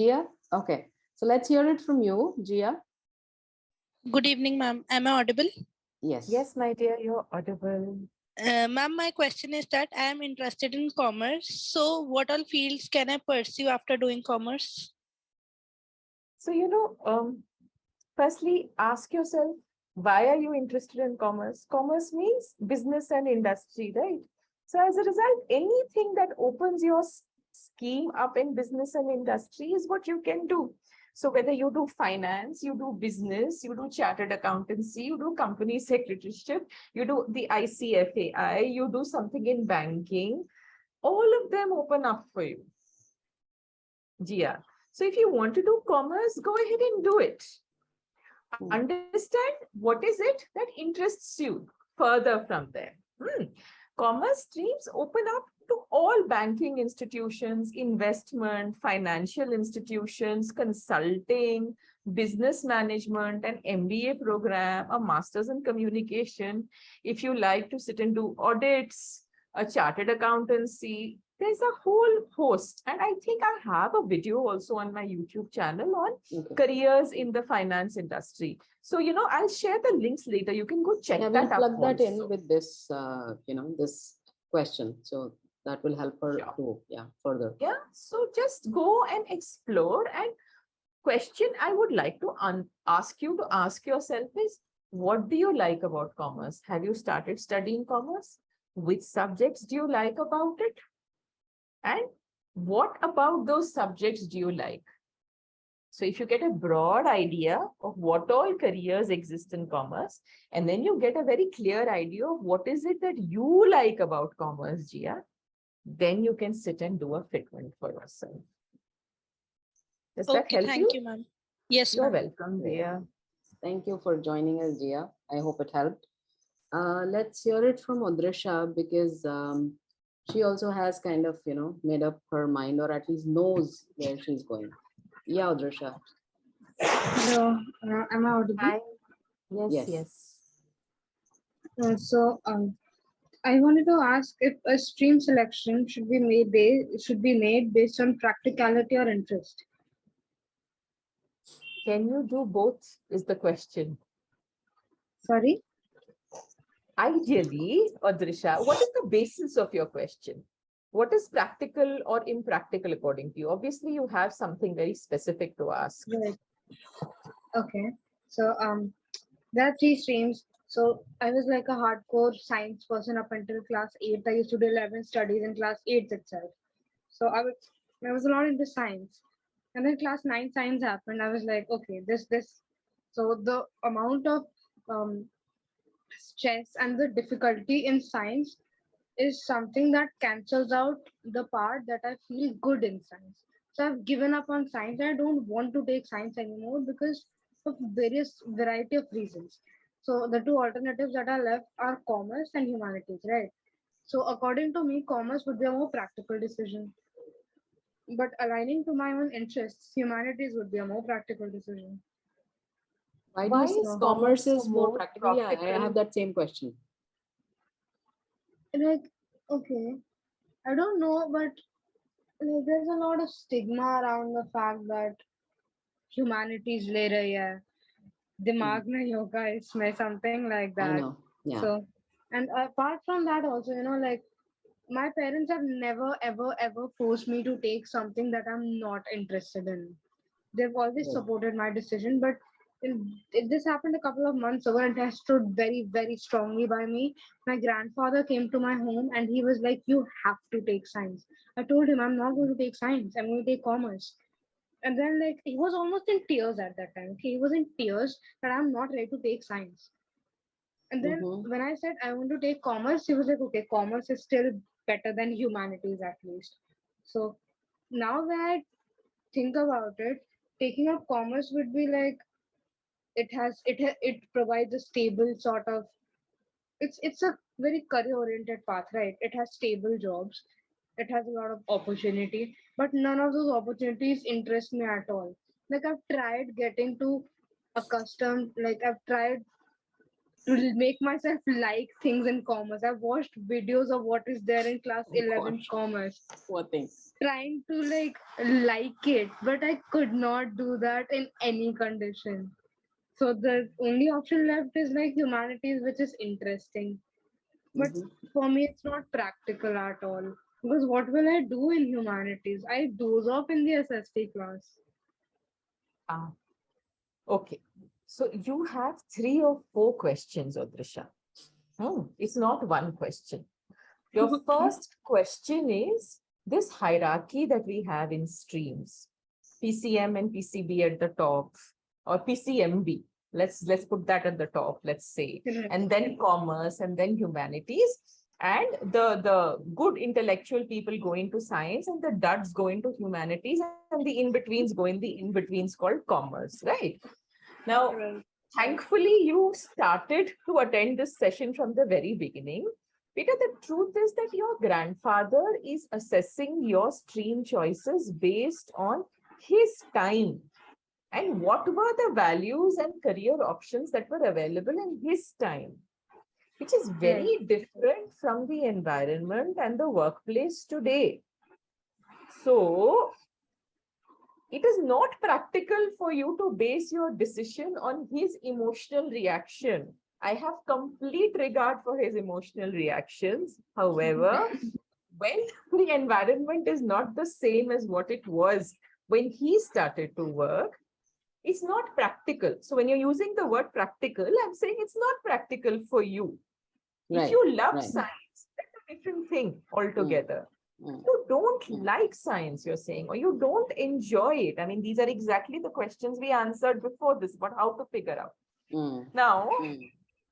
Gia? Okay. So let's hear it from you, Gia. Good evening, ma'am. Am I audible? Yes. Yes, my dear, you're audible. Ma'am, my question is that I am interested in commerce. So, what all fields can I pursue after doing commerce? So, firstly, ask yourself, why are you interested in commerce? Commerce means business and industry, right? So, as a result, anything that opens your scheme up in business and industry is what you can do. So, whether you do finance, you do business, you do chartered accountancy, you do company secretaryship, you do the ICFAI, you do something in banking, all of them open up for you. Gia. So, if you want to do commerce, go ahead and do it. Understand what is it that interests you further from there. Commerce streams open up to all banking institutions, investment, financial institutions, consulting, business management, an MBA program, a master's in communication. If you like to sit and do audits, a chartered accountancy, there's a whole host. And I think I have a video also on my YouTube channel on careers in the finance industry. So, I'll share the links later. You can go check We'll that plug up that in also. with this, this question. So that will help her to, further. Yeah. So just go and explore. And question I would like to ask you to ask yourself is, what do you like about commerce? Have you started studying commerce? Which subjects do you like about it? And what about those subjects do you like? So if you get a broad idea of what all careers exist in commerce, and then you get a very clear idea of what is it that you like about commerce, Gia, then you can sit and do a fitment for yourself. Does that help Thank you, ma'am. Yes, You're ma'am. welcome, Gia. Thank you for joining us, Gia. I hope it helped. Let's hear it from Odrisha, because she also has kind of, made up her mind, or at least knows where she's going. Yeah, Odrisha. Hello, am I audible? Hi. Yes. Yes. I wanted to ask if a stream selection should be made based on practicality or interest. Can you do both is the question. Sorry? Ideally, Odrisha, what is the basis of your question? What is practical or impractical according to you? Obviously, you have something very specific to ask. Right. Okay. So there are three streams. So I was like a hardcore science person up until class 8. I used to do 11 studies in class 8 itself. So I was a lot into science. And then class 9 science happened. I was like, okay, this. So the amount of um, stress and the difficulty in science is something that cancels out the part that I feel good in science. So I've given up on science. I don't want to take science anymore because of various variety of reasons. So the two alternatives that are left are commerce and humanities, right? So according to me, commerce would be a more practical decision. But aligning to my own interests, humanities would be a more practical decision. Why do Why you is say commerce commerce is more more practical? Yeah, I practical? have that same question. Like, okay, I don't know, but like, there's a lot of stigma around the fact that humanities ले रही है दिमाग नहीं होगा इसमें something like I that. know. Yeah. So, and apart from that also, like my parents have never ever forced me to take something that I'm not interested in. They've always supported my decision, but this happened a couple of months ago and it has stood very very strongly by me. My grandfather came to my home and he was like, you have to take science. I told him, I'm not going to take science, I'm going to take commerce. And then like he was almost in tears at that time. Okay? He was in tears that I'm not ready to take science. And then when I said I want to take commerce, he was like, okay, commerce is still better than humanities at least. So now when I think about it, taking up commerce would be like it provides a stable sort of, it's a very career oriented path, right? It has stable jobs, it has a lot of opportunity, but none of those opportunities interest me at all. Like I've tried getting to accustomed, like I've tried to make myself like things in commerce. I've watched videos of what is there in class Oh 11 gosh, commerce, poor thing. trying to like it, but I could not do that in any condition. So the only option left is like humanities, which is interesting. But Mhm. for me, it's not practical at all. Because what will I do in humanities? I doze off in the SST class. Ah, okay. So you have 3 or 4 questions, Odrisha. It's not one question. Your Okay. first question is this hierarchy that we have in streams, PCM and PCB at the top, or PCMB. Let's put that at the top, let's say, Right. and then commerce, and then humanities, and the good intellectual people go into science, and the duds go into humanities, and the in-betweens go in the in-betweens called commerce, right? Now, Right. thankfully, you started to attend this session from the very beginning. Peter, the truth is that your grandfather is assessing your stream choices based on his time and what were the values and career options that were available in his time, which is Right. very different from the environment and the workplace today. So, it is not practical for you to base your decision on his emotional reaction. I have complete regard for his emotional reactions. However, when the environment is not the same as what it was when he started to work, it's not practical. So when you're using the word practical, I'm saying it's not practical for you. If Right, you love right. science, that's a different thing Mm, altogether. mm, You don't mm, like science, you're saying, or you don't enjoy it. I mean, these are exactly the questions we answered before this, but how to figure out. mm, Now, mm.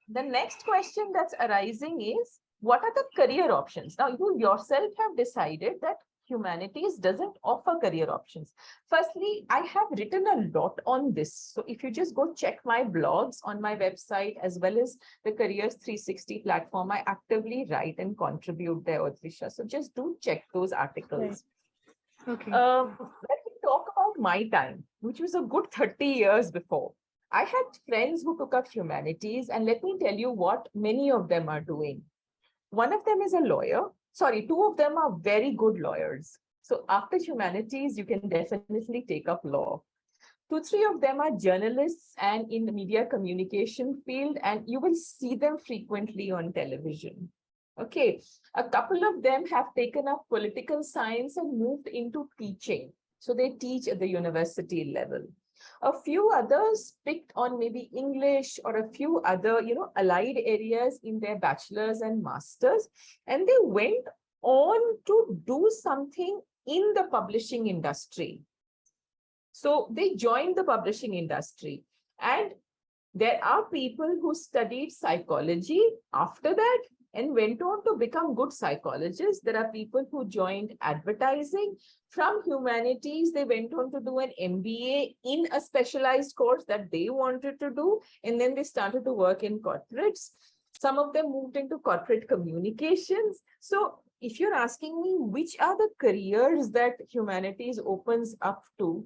the next question that's arising is, what are the career options? Now, you yourself have decided that humanities doesn't offer career options. Firstly, I have written a lot on this. So if you just go check my blogs on my website as well as the Careers 360 platform, I actively write and contribute there, Odrisha. So just do check those Right. articles. Okay. Let me talk about my time, which was a good 30 years before. I had friends who took up humanities, and let me tell you what many of them are doing. One of them is a lawyer. Sorry, 2 of them are very good lawyers. So after humanities, you can definitely take up law. 2, 3 of them are journalists and in the media communication field, and you will see them frequently on television. Okay, a couple of them have taken up political science and moved into teaching. So they teach at the university level. A few others picked on maybe English or a few other, allied areas in their bachelor's and master's, and they went on to do something in the publishing industry. So they joined the publishing industry. And there are people who studied psychology after that and went on to become good psychologists. There are people who joined advertising. From humanities, they went on to do an MBA in a specialized course that they wanted to do. And then they started to work in corporates. Some of them moved into corporate communications. So if you're asking me which are the careers that humanities opens up to,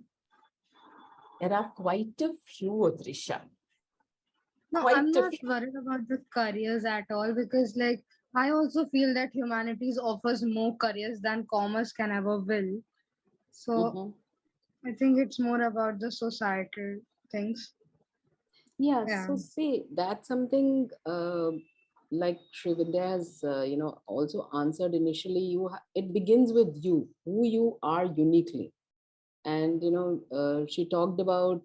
there are quite a few, Odrisha. No, I'm Quite a not few. worried about the careers at all because, like, I also feel that humanities offers more careers than commerce can ever will. So Mhm. I think it's more about the societal things. Yeah, Yeah. so see, that's something like Srividya has, also answered initially. It begins with you, who you are uniquely, and she talked about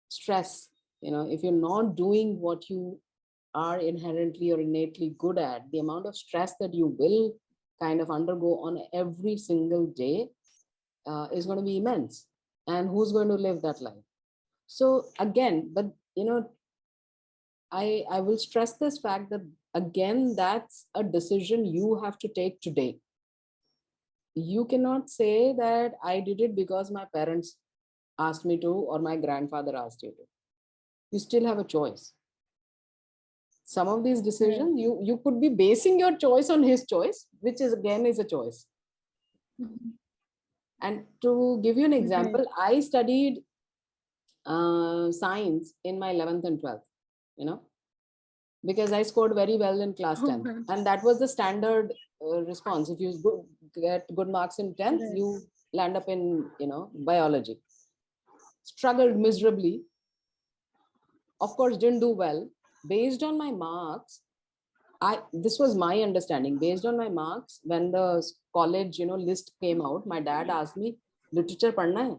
stress. If you're not doing what you are inherently or innately good at, the amount of stress that you will kind of undergo on every single day is going to be immense. And who's going to live that life? So again, but I will stress this fact that again, that's a decision you have to take today. You cannot say that I did it because my parents asked me to or my grandfather asked you to. You still have a choice. Some of these Right. decisions you could be basing your choice on his choice, which is again is a choice. Mhm. And to give you an Right. example, I studied science in my 11th and 12th, you know because I scored very well in class 10th. Okay. And that was the standard response. If you get good marks in 10th, Right. you land up in, biology. Struggled miserably. Of course, didn't do well. Based on my marks, this was my understanding. Based on my marks, when the college, list came out, my dad asked me, literature padhna hai?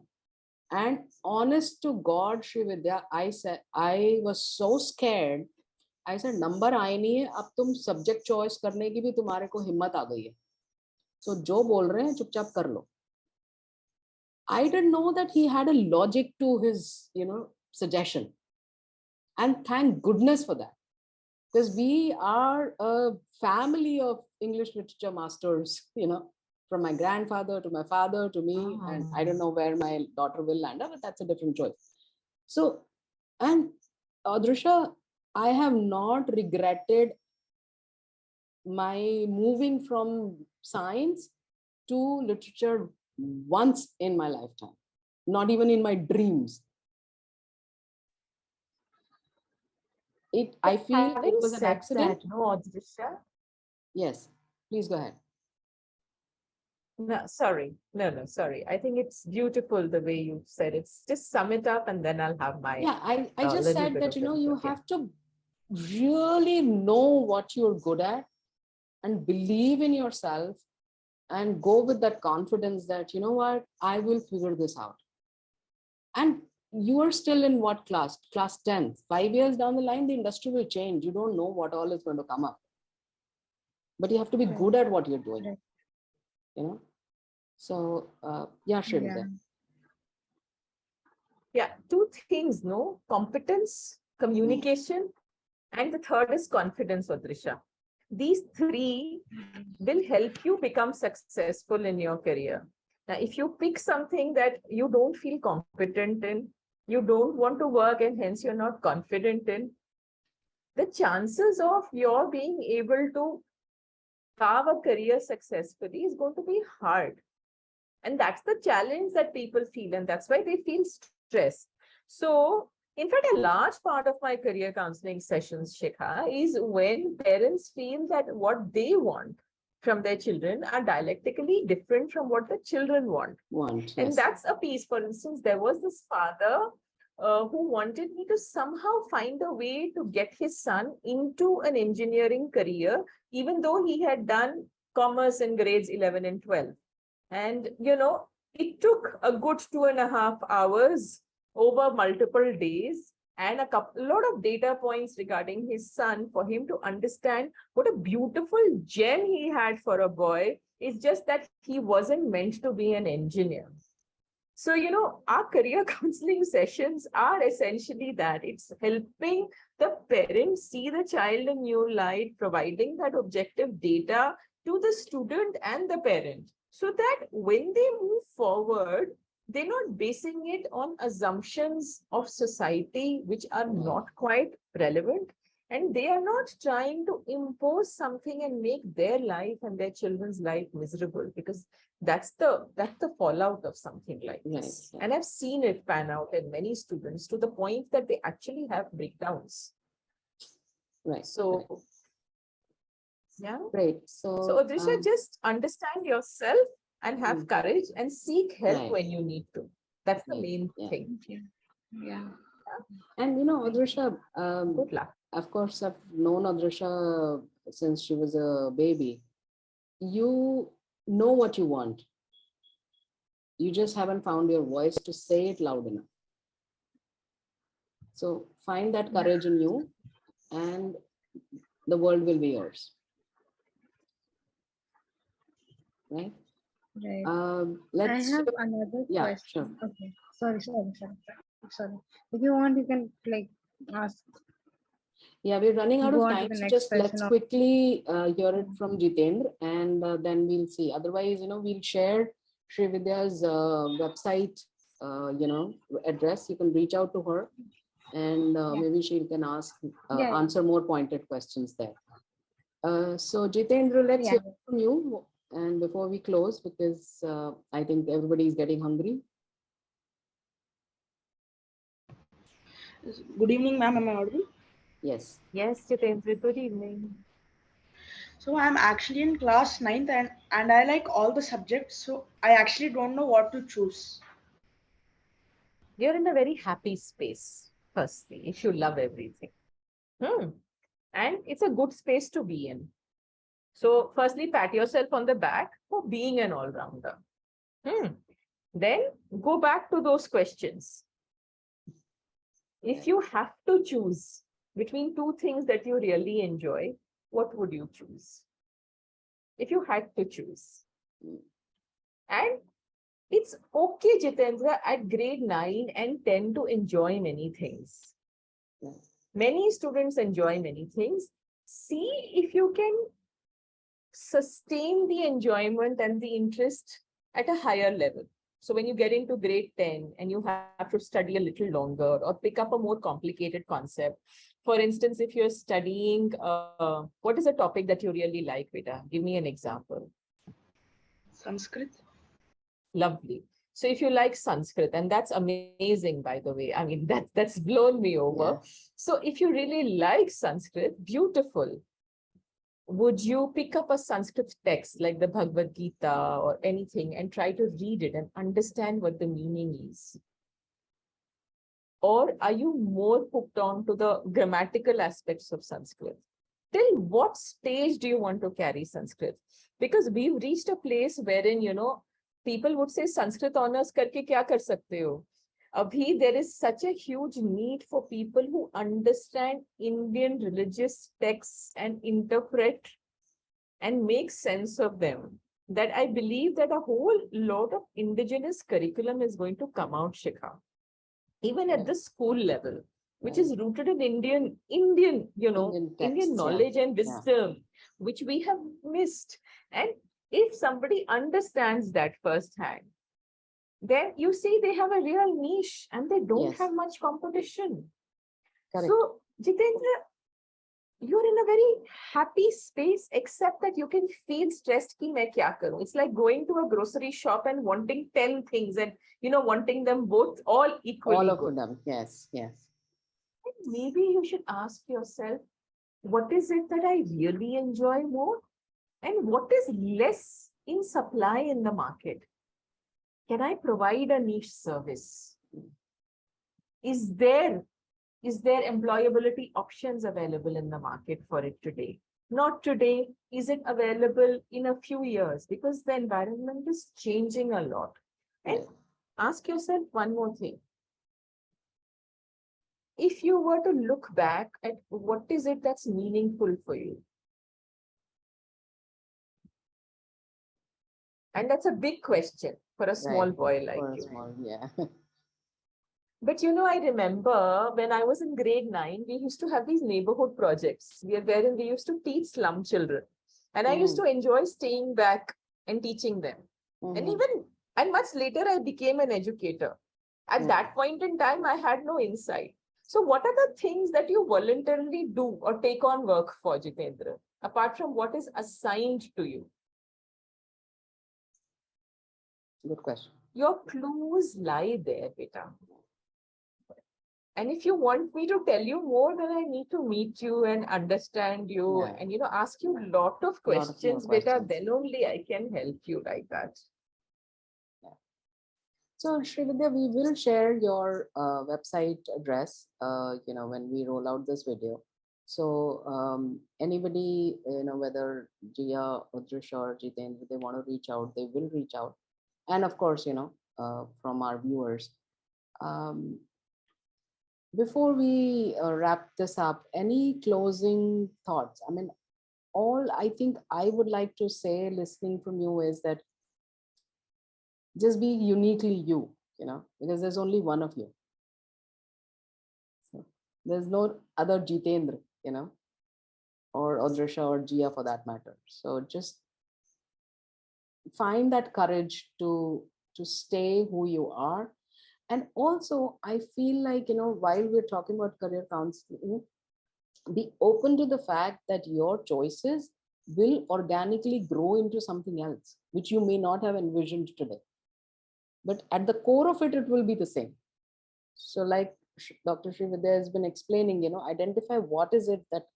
And honest to God, Srividya, I was so scared. I said, number आए नहीं है, अब तुम subject choice करने की भी तुम्हारे को हिम्मत आ गई है. So जो बोल रहे हैं चुपचाप कर लो. I didn't know that he had a logic to his, suggestion. And thank goodness for that. Because we are a family of English literature masters, from my grandfather to my father to me. And I don't know where my daughter will land up, but that's a different choice. So, and Adrisha, I have not regretted my moving from science to literature once in my lifetime, not even in my dreams. I feel it Having was an said accident. that, no, Adrisha. Yes, please go ahead. No, sorry. No, sorry. I think it's beautiful the way you said it. Just sum it up and then I'll have my Yeah, I just little said bit that, of you input, yeah. have to really know what you're good at and believe in yourself and go with that confidence that, you know what, I will figure this out. And you are still in what class? Class 10. 5 years down the line, the industry will change. You don't know what all is going to come up. But you have to be good at what you're doing. Right. So, yeah, Srividya. Yeah. Yeah, two things, no? Competence, communication, and the third is confidence, Adrisha. These three will help you become successful in your career. Now, if you pick something that you don't feel competent in, you don't want to work and hence you're not confident in, the chances of your being able to carve a career successfully is going to be hard. And that's the challenge that people feel, and that's why they feel stress. So, in fact, a large part of my career counseling sessions, Shikha, is when parents feel that what they want from their children are dialectically different from what the children want. And Yes. that's a piece. For instance, there was this father who wanted me to somehow find a way to get his son into an engineering career, even though he had done commerce in grades 11 and 12. And, it took a good 2.5 hours over multiple days and a lot of data points regarding his son for him to understand what a beautiful gem he had for a boy. It's just that he wasn't meant to be an engineer. So, our career counseling sessions are essentially that. It's helping the parents see the child in new light, providing that objective data to the student and the parent, so that when they move forward, they're not basing it on assumptions of society which are not quite relevant. And they are not trying to impose something and make their life and their children's life miserable, because that's the fallout of something like this. Right. And I've seen it pan out in many students to the point that they actually have breakdowns. Right. So, yeah. Great. So, Adrisha, just understand yourself and have courage and seek help when you need to. That's the main thing. Yeah. And Adrisha, Good luck. Of course, I've known Adrisha since she was a baby. You know what you want. You just haven't found your voice to say it loud enough. So find that courage in you and the world will be yours. Right? Right. Let's. I have another question. Sure. Okay. Sorry. If you want, you can ask. Yeah, we're running out Go of on to time. the So next just let's question quickly hear it from Jitendra, and then we'll see. Otherwise, we'll share Srividya's website, address. You can reach out to her, and maybe she can answer more pointed questions there. So Jitendra, let's hear from you. And before we close, because I think everybody is getting hungry. Good evening, ma'am. Am I audible? Yes. Yes, Jitendra, good evening. So I'm actually in class ninth, and I like all the subjects. So I actually don't know what to choose. You're in a very happy space, firstly, if you love everything. Hmm. And it's a good space to be in. So, firstly, pat yourself on the back for being an all rounder. Hmm. Then go back to those questions. If you have to choose between two things that you really enjoy, what would you choose? If you had to choose. And it's okay, Jitendra, at grade 9 and 10 to enjoy many things. Yes. Many students enjoy many things. See if you can sustain the enjoyment and the interest at a higher level. So when you get into grade 10 and you have to study a little longer or pick up a more complicated concept. For instance, if you're studying, what is a topic that you really like, Veda? Give me an example. Sanskrit. Lovely. So if you like Sanskrit, and that's amazing, by the way, I mean, that's blown me over. Yeah. So if you really like Sanskrit, beautiful. Would you pick up a Sanskrit text like the Bhagavad Gita or anything and try to read it and understand what the meaning is? Or are you more hooked on to the grammatical aspects of Sanskrit? Till what stage do you want to carry Sanskrit? Because we've reached a place wherein, people would say Sanskrit honors karke kya kar sakte ho? Abhi, there is such a huge need for people who understand Indian religious texts and interpret and make sense of them, that I believe that a whole lot of indigenous curriculum is going to come out, Shikha, even at Right. the school level, which Right. is rooted in Indian, Indian Indian texts. Yeah. knowledge and Yeah. wisdom, which we have missed. And if somebody understands that firsthand, then you see they have a real niche and they don't Yes. have much competition. Correct. So, Jitendra, you're in a very happy space, except that you can feel stressed ki main kya karu. It's like going to a grocery shop and wanting 10 things and wanting them both all All equally of good. them. Yes. Yes. Maybe you should ask yourself, what is it that I really enjoy more? And what is less in supply in the market? Can I provide a niche service? Is there employability options available in the market for it today? Not today. Is it available in a few years? Because the environment is changing a lot. And Right. ask yourself one more thing. If you were to look back at what is it that's meaningful for you? And that's a big question for a small Right. boy like For a you. small. Yeah. But I remember when I was in grade 9, we used to have these neighborhood projects wherein we used to teach slum children. And I used to enjoy staying back and teaching them. And Mm-hmm. and much later, I became an educator. At Yeah. that point in time, I had no insight. So, what are the things that you voluntarily do or take on work for, Jitendra, apart from what is assigned to you? Good question. Your clues lie there, beta. And if you want me to tell you more, then I need to meet you and understand you Yeah. and ask you a lot of Lot of more questions, beta. questions. Then only I can help you like that. Yeah. So Srividya, we will share your website address, when we roll out this video. So anybody, whether Jia, Udrish or Jitendra, they want to reach out, they will reach out. And of course, from our viewers. Um, before we wrap this up, any closing thoughts? I mean, all I think I would like to say, listening from you, is that just be uniquely you, because there's only one of you. So there's no other Jitendra, or Odrisha or Jia for that matter. So just find that courage to stay who you are. And also, I feel like, while we're talking about career counseling, be open to the fact that your choices will organically grow into something else, which you may not have envisioned today. But at the core of it, it will be the same. So, like Dr. Srividya has been explaining, identify what is it that,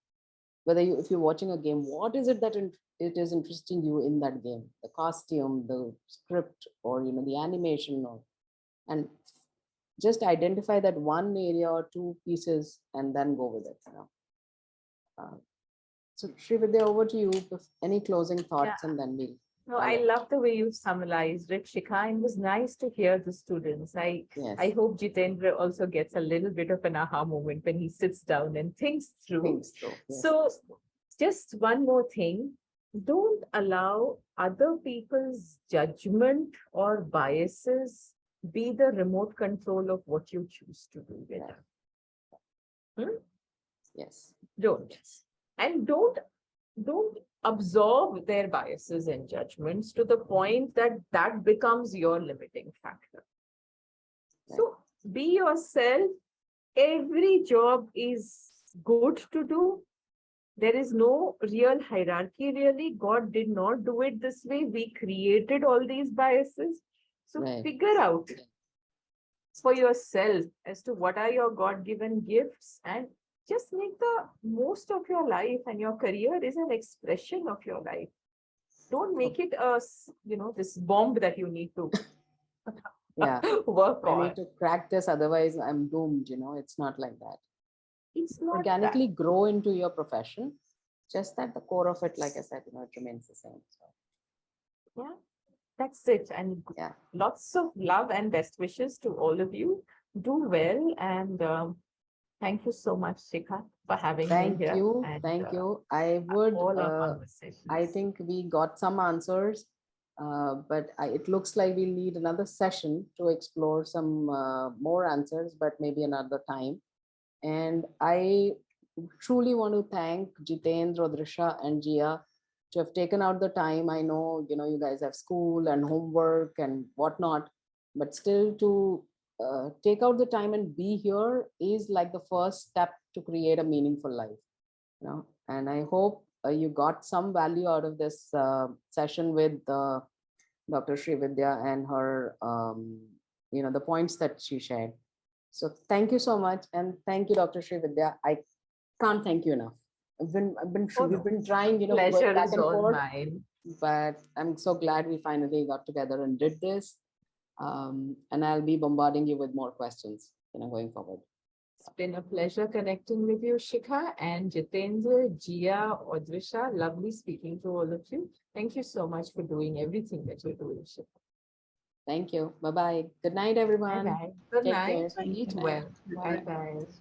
whether if you're watching a game, what is it that it is interesting you in that game, the costume, the script, or the animation, and just identify that one area or two pieces and then go with it. Uh, so Srividya, over to you. Any closing thoughts, and then we'll. No, I love the way you summarized it, Shikha. And it was nice to hear the students. I Yes. hope Jitendra also gets a little bit of an aha moment when he sits down and thinks through. Yes. So, just one more thing. Don't allow other people's judgment or biases be the remote control of what you choose to do with them. Yes. Don't. And don't absorb their biases and judgments to the point that that becomes your limiting factor. So be yourself. Every job is good to do. There is no real hierarchy, really. God did not do it this way. We created all these biases. So figure out for yourself as to what are your God-given gifts, and just make the most of your life, and your career is an expression of your life. Don't make it this bomb that you need to work on. I need to crack this, otherwise I'm doomed. It's not like that. It's not organically grow into your profession. Just that the core of it, like I said, it remains the same. So. Yeah, that's it. And lots of love and best wishes to all of you. Do well, and thank you so much, Shikha, for having me here. Thank you. I would. I think we got some answers, but it looks like we'll need another session to explore some more answers, but maybe another time. And I truly want to thank Jitendra, Drisha, and Jia to have taken out the time. I know, you guys have school and homework and whatnot, but still to take out the time and be here is like the first step to create a meaningful life. And I hope you got some value out of this session with Dr. Srividya and her, the points that she shared. So thank you so much. And thank you, Dr. Srividya. I can't thank you enough. We've been trying, pleasure back is and all forth, mine. but I'm so glad we finally got together and did this. And I'll be bombarding you with more questions, going forward. It's been a pleasure connecting with you, Shikha, and Jitendra, Jia, Odrisha. Lovely speaking to all of you. Thank you so much for doing everything that you're doing, Shikha. Thank you. Bye-bye. Good night, everyone. Bye-bye. Good Take night. care. Eat well. Bye, guys.